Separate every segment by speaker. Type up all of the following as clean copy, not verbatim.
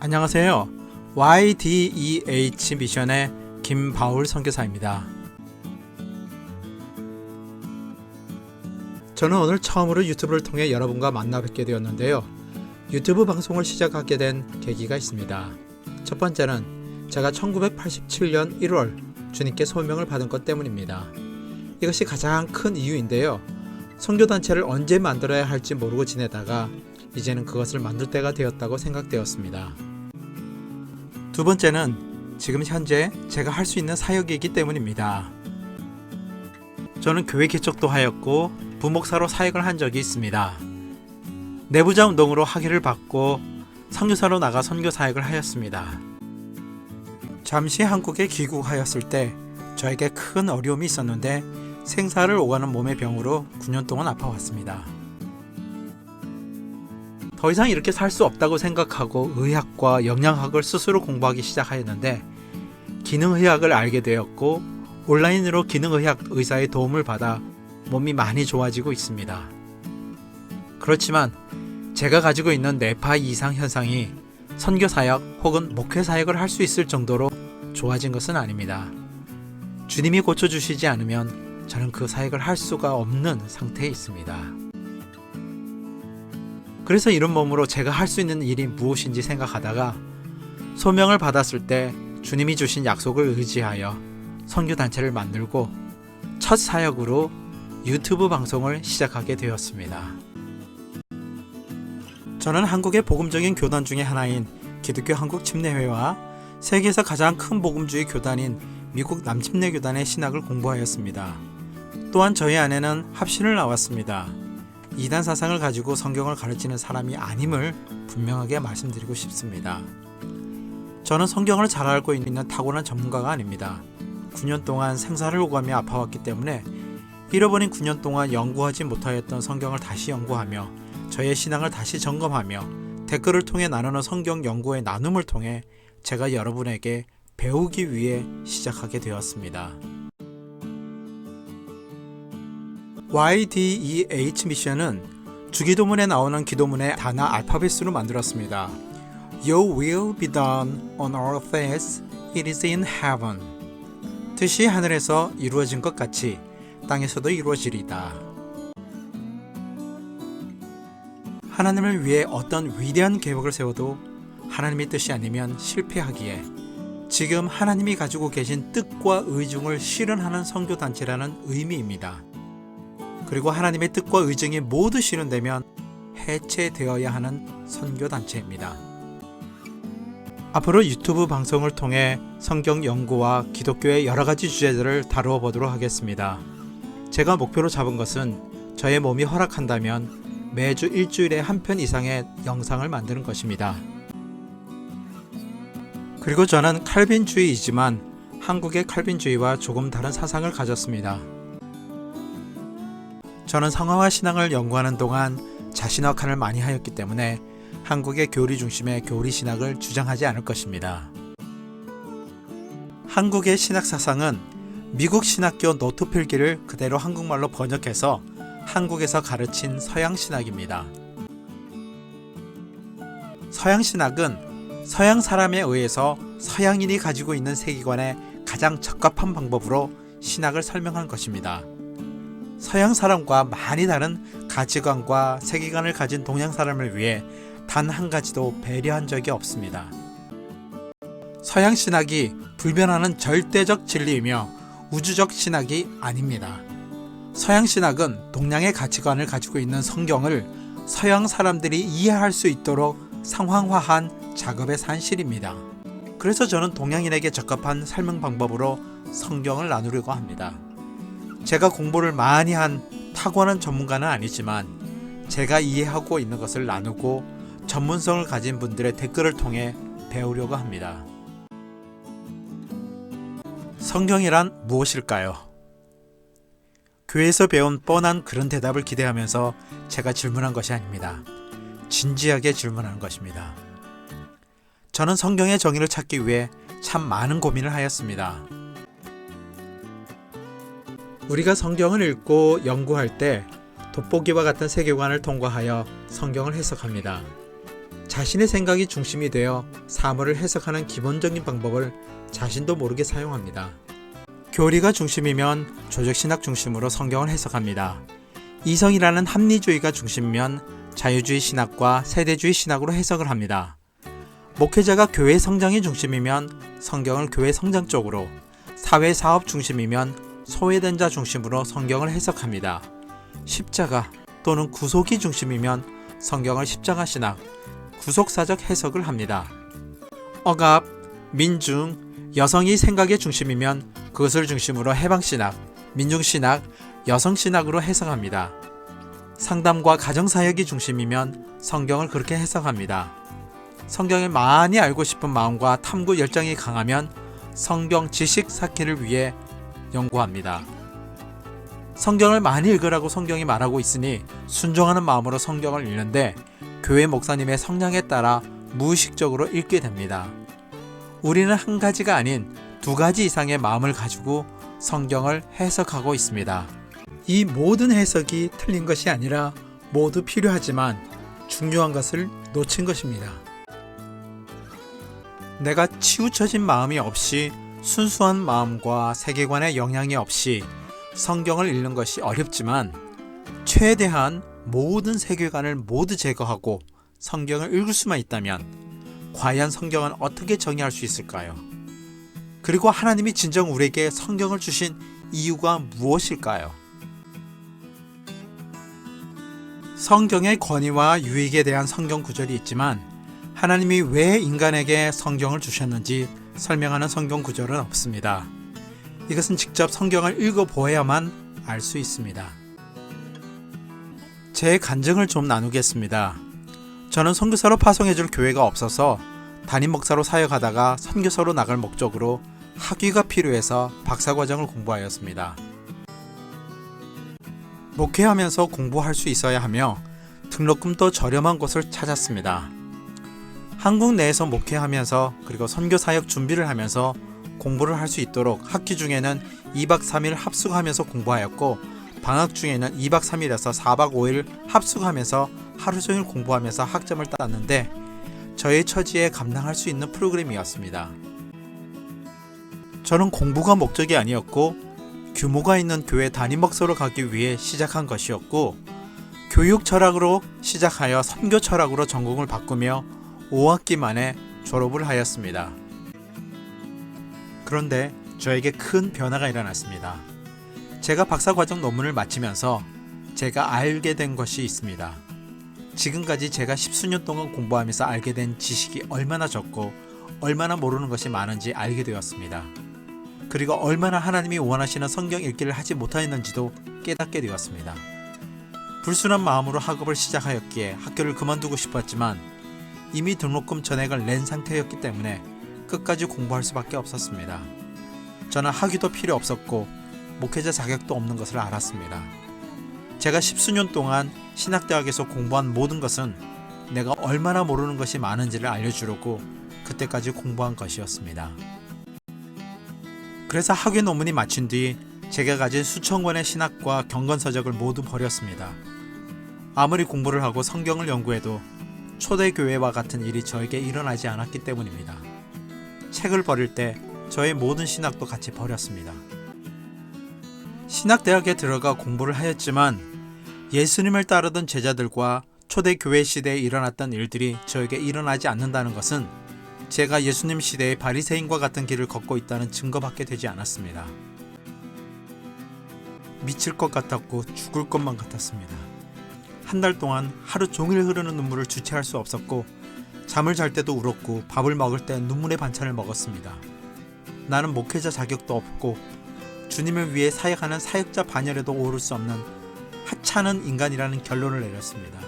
Speaker 1: 안녕하세요. YDEH 미션의 김바울 선교사입니다. 저는 오늘 처음으로 유튜브를 통해 여러분과 만나 뵙게 되었는데요. 유튜브 방송을 시작하게 된 계기가 있습니다. 첫 번째는 제가 1987년 1월 주님께 소명을 받은 것 때문입니다. 이것이 가장 큰 이유인데요. 선교단체를 언제 만들어야 할지 모르고 지내다가 이제는 그것을 만들 때가 되었다고 생각되었습니다. 두 번째는 지금 현재 제가 할 수 있는 사역이기 때문입니다. 저는 교회 개척도 하였고 부목사로 사역을 한 적이 있습니다. 내부자 운동으로 학위를 받고 선교사로 나가 선교 사역을 하였습니다. 잠시 한국에 귀국하였을 때 저에게 큰 어려움이 있었는데 생사를 오가는 몸의 병으로 9년 동안 아파왔습니다. 더 이상 이렇게 살 수 없다고 생각하고 의학과 영양학을 스스로 공부하기 시작하였는데 기능의학을 알게 되었고 온라인으로 기능의학 의사의 도움을 받아 몸이 많이 좋아지고 있습니다. 그렇지만 제가 가지고 있는 뇌파 이상 현상이 선교사역 혹은 목회사역을 할 수 있을 정도로 좋아진 것은 아닙니다. 주님이 고쳐주시지 않으면 저는 그 사역을 할 수가 없는 상태에 있습니다. 그래서 이런 몸으로 제가 할 수 있는 일이 무엇인지 생각하다가 소명을 받았을 때 주님이 주신 약속을 의지하여 선교단체를 만들고 첫 사역으로 유튜브 방송을 시작하게 되었습니다. 저는 한국의 복음적인 교단 중에 하나인 기독교 한국침례회와 세계에서 가장 큰 복음주의 교단인 미국 남침례교단의 신학을 공부하였습니다. 또한 저희 아내는 합신을 나왔습니다. 이단 사상을 가지고 성경을 가르치는 사람이 아님을 분명하게 말씀드리고 싶습니다. 저는 성경을 잘 알고 있는 타고난 전문가가 아닙니다. 9년 동안 생사를 오가며 아파왔기 때문에 잃어버린 9년 동안 연구하지 못하였던 성경을 다시 연구하며 저의 신앙을 다시 점검하며 댓글을 통해 나누는 성경 연구의 나눔을 통해 제가 여러분에게 배우기 위해 시작하게 되었습니다. YDEH 미션은 주기도문에 나오는 기도문의 단어 알파벳으로 만들었습니다. Your will be done on earth as it is in heaven. 뜻이 하늘에서 이루어진 것 같이 땅에서도 이루어지리다. 하나님을 위해 어떤 위대한 계획을 세워도 하나님의 뜻이 아니면 실패하기에 지금 하나님이 가지고 계신 뜻과 의중을 실현하는 선교단체라는 의미입니다. 그리고 하나님의 뜻과 의중이 모두 실현되면 해체되어야 하는 선교단체입니다. 앞으로 유튜브 방송을 통해 성경 연구와 기독교의 여러 가지 주제들을 다루어 보도록 하겠습니다. 제가 목표로 잡은 것은 저의 몸이 허락한다면 매주 일주일에 한 편 이상의 영상을 만드는 것입니다. 그리고 저는 칼빈주의이지만 한국의 칼빈주의와 조금 다른 사상을 가졌습니다. 저는 성화와 신앙을 연구하는 동안 자신확한을 많이 하였기 때문에 한국의 교리 중심의 교리 신학을 주장하지 않을 것입니다. 한국의 신학 사상은 미국 신학교 노트 필기를 그대로 한국말로 번역해서 한국에서 가르친 서양 신학입니다. 서양 신학은 서양 사람에 의해서 서양인이 가지고 있는 세계관에 가장 적합한 방법으로 신학을 설명한 것입니다. 서양 사람과 많이 다른 가치관과 세계관을 가진 동양 사람을 위해 단 한 가지도 배려한 적이 없습니다. 서양 신학이 불변하는 절대적 진리이며 우주적 신학이 아닙니다. 서양 신학은 동양의 가치관을 가지고 있는 성경을 서양 사람들이 이해할 수 있도록 상황화한 작업의 산실입니다. 그래서 저는 동양인에게 적합한 설명 방법으로 성경을 나누려고 합니다. 제가 공부를 많이 한 타고난 전문가는 아니지만 제가 이해하고 있는 것을 나누고 전문성을 가진 분들의 댓글을 통해 배우려고 합니다. 성경이란 무엇일까요? 교회에서 배운 뻔한 그런 대답을 기대하면서 제가 질문한 것이 아닙니다. 진지하게 질문한 것입니다. 저는 성경의 정의를 찾기 위해 참 많은 고민을 하였습니다. 우리가 성경을 읽고 연구할 때 돋보기와 같은 세계관을 통과하여 성경을 해석합니다. 자신의 생각이 중심이 되어 사물을 해석하는 기본적인 방법을 자신도 모르게 사용합니다. 교리가 중심이면 조직신학 중심으로 성경을 해석합니다. 이성이라는 합리주의가 중심이면 자유주의 신학과 세대주의 신학으로 해석을 합니다. 목회자가 교회 성장이 중심이면 성경을 교회 성장 쪽으로, 사회사업 중심이면 소외된 자 중심으로 성경을 해석합니다. 십자가 또는 구속이 중심이면 성경을 십자가 신학, 구속사적 해석을 합니다. 억압, 민중, 여성이 생각의 중심이면 그것을 중심으로 해방신학, 민중신학, 여성신학으로 해석합니다. 상담과 가정사역이 중심이면 성경을 그렇게 해석합니다. 성경을 많이 알고 싶은 마음과 탐구 열정이 강하면 성경 지식 쌓기를 위해 연구합니다. 성경을 많이 읽으라고 성경이 말하고 있으니 순종하는 마음으로 성경을 읽는데 교회 목사님의 성향에 따라 무의식적으로 읽게 됩니다. 우리는 한 가지가 아닌 두 가지 이상의 마음을 가지고 성경을 해석하고 있습니다. 이 모든 해석이 틀린 것이 아니라 모두 필요하지만 중요한 것을 놓친 것입니다. 내가 치우쳐진 마음이 없이 순수한 마음과 세계관의 영향이 없이 성경을 읽는 것이 어렵지만 최대한 모든 세계관을 모두 제거하고 성경을 읽을 수만 있다면 과연 성경은 어떻게 정의할 수 있을까요? 그리고 하나님이 진정 우리에게 성경을 주신 이유가 무엇일까요? 성경의 권위와 유익에 대한 성경 구절이 있지만 하나님이 왜 인간에게 성경을 주셨는지 설명하는 성경 구절은 없습니다. 이것은 직접 성경을 읽어보아야만 알 수 있습니다. 제 간증을 좀 나누겠습니다. 저는 선교사로 파송해줄 교회가 없어서 담임 목사로 사역하다가 선교사로 나갈 목적으로 학위가 필요해서 박사과정을 공부하였습니다. 목회하면서 공부할 수 있어야 하며 등록금도 저렴한 곳을 찾았습니다. 한국 내에서 목회하면서 그리고 선교 사역 준비를 하면서 공부를 할 수 있도록 학기 중에는 2박 3일 합숙하면서 공부하였고 방학 중에는 2박 3일에서 4박 5일 합숙하면서 하루 종일 공부하면서 학점을 땄는데 저의 처지에 감당할 수 있는 프로그램이었습니다. 저는 공부가 목적이 아니었고 규모가 있는 교회 담임 목사로 가기 위해 시작한 것이었고 교육 철학으로 시작하여 선교 철학으로 전공을 바꾸며 5학기 만에 졸업을 하였습니다. 그런데 저에게 큰 변화가 일어났습니다. 제가 박사과정 논문을 마치면서 제가 알게 된 것이 있습니다. 지금까지 제가 10수년 동안 공부하면서 알게 된 지식이 얼마나 적고 얼마나 모르는 것이 많은지 알게 되었습니다. 그리고 얼마나 하나님이 원하시는 성경 읽기를 하지 못하였는지도 깨닫게 되었습니다. 불순한 마음으로 학업을 시작하였기에 학교를 그만두고 싶었지만 이미 등록금 전액을 낸 상태였기 때문에 끝까지 공부할 수밖에 없었습니다. 저는 학위도 필요 없었고 목회자 자격도 없는 것을 알았습니다. 제가 10수년 동안 신학대학에서 공부한 모든 것은 내가 얼마나 모르는 것이 많은지를 알려주려고 그때까지 공부한 것이었습니다. 그래서 학위 논문이 마친 뒤 제가 가진 수천 권의 신학과 경건서적을 모두 버렸습니다. 아무리 공부를 하고 성경을 연구해도 초대교회와 같은 일이 저에게 일어나지 않았기 때문입니다. 책을 버릴 때 저의 모든 신학도 같이 버렸습니다. 신학대학에 들어가 공부를 하였지만 예수님을 따르던 제자들과 초대교회 시대에 일어났던 일들이 저에게 일어나지 않는다는 것은 제가 예수님 시대의 바리새인과 같은 길을 걷고 있다는 증거밖에 되지 않았습니다. 미칠 것 같았고 죽을 것만 같았습니다. 한 달 동안 하루 종일 흐르는 눈물을 주체할 수 없었고 잠을 잘 때도 울었고 밥을 먹을 때 눈물의 반찬을 먹었습니다. 나는 목회자 자격도 없고 주님을 위해 사역하는 사역자 반열에도 오를 수 없는 하찮은 인간이라는 결론을 내렸습니다.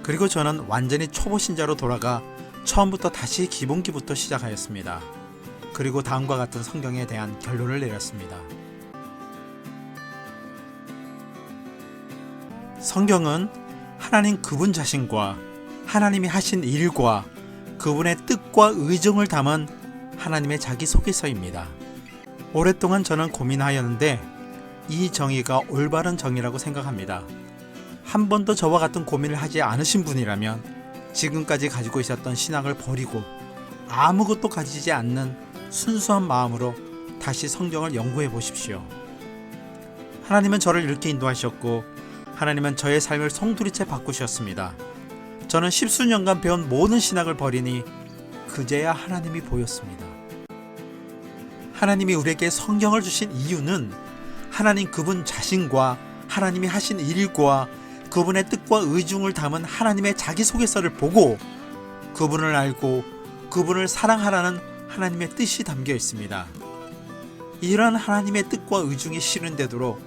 Speaker 1: 그리고 저는 완전히 초보 신자로 돌아가 처음부터 다시 기본기부터 시작하였습니다. 그리고 다음과 같은 성경에 대한 결론을 내렸습니다. 성경은 하나님 그분 자신과 하나님이 하신 일과 그분의 뜻과 의정을 담은 하나님의 자기소개서입니다. 오랫동안 저는 고민하였는데 이 정의가 올바른 정의라고 생각합니다. 한 번도 저와 같은 고민을 하지 않으신 분이라면 지금까지 가지고 있었던 신앙을 버리고 아무것도 가지지 않는 순수한 마음으로 다시 성경을 연구해 보십시오. 하나님은 저를 이렇게 인도하셨고 하나님은 저의 삶을 송두리째 바꾸셨습니다. 저는 십수년간 배운 모든 신학을 버리니 그제야 하나님이 보였습니다. 하나님이 우리에게 성경을 주신 이유는 하나님 그분 자신과 하나님이 하신 일과 그분의 뜻과 의중을 담은 하나님의 자기소개서를 보고 그분을 알고 그분을 사랑하라는 하나님의 뜻이 담겨 있습니다. 이러한 하나님의 뜻과 의중이 실현되도록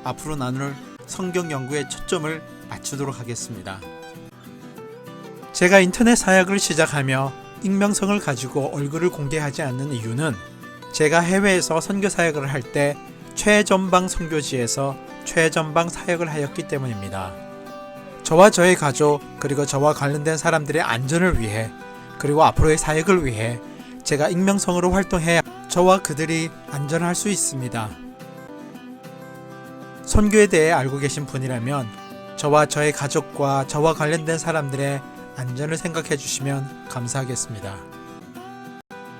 Speaker 1: 앞으로 나눌 성경 연구에 초점을 맞추도록 하겠습니다. 제가 인터넷 사역을 시작하며 익명성을 가지고 얼굴을 공개하지 않는 이유는 제가 해외에서 선교 사역을 할 때 최전방 선교지에서 최전방 사역을 하였기 때문입니다. 저와 저의 가족 그리고 저와 관련된 사람들의 안전을 위해 그리고 앞으로의 사역을 위해 제가 익명성으로 활동해야 저와 그들이 안전할 수 있습니다. 선교에 대해 알고 계신 분이라면 저와 저의 가족과 저와 관련된 사람들의 안전을 생각해 주시면 감사하겠습니다.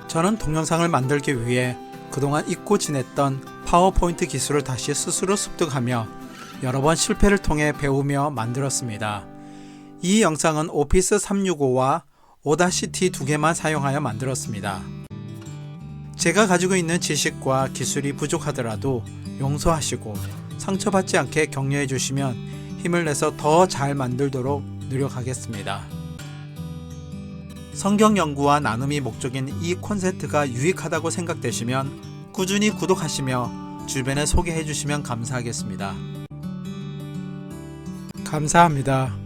Speaker 1: 저는 동영상을 만들기 위해 그동안 잊고 지냈던 파워포인트 기술을 다시 스스로 습득하며 여러 번 실패를 통해 배우며 만들었습니다. 이 영상은 오피스 365와 오다시티 두 개만 사용하여 만들었습니다. 제가 가지고 있는 지식과 기술이 부족하더라도 용서하시고 상처받지 않게 격려해 주시면 힘을 내서 더 잘 만들도록 노력하겠습니다. 성경 연구와 나눔이 목적인 이 콘셉트가 유익하다고 생각되시면 꾸준히 구독하시며 주변에 소개해 주시면 감사하겠습니다. 감사합니다.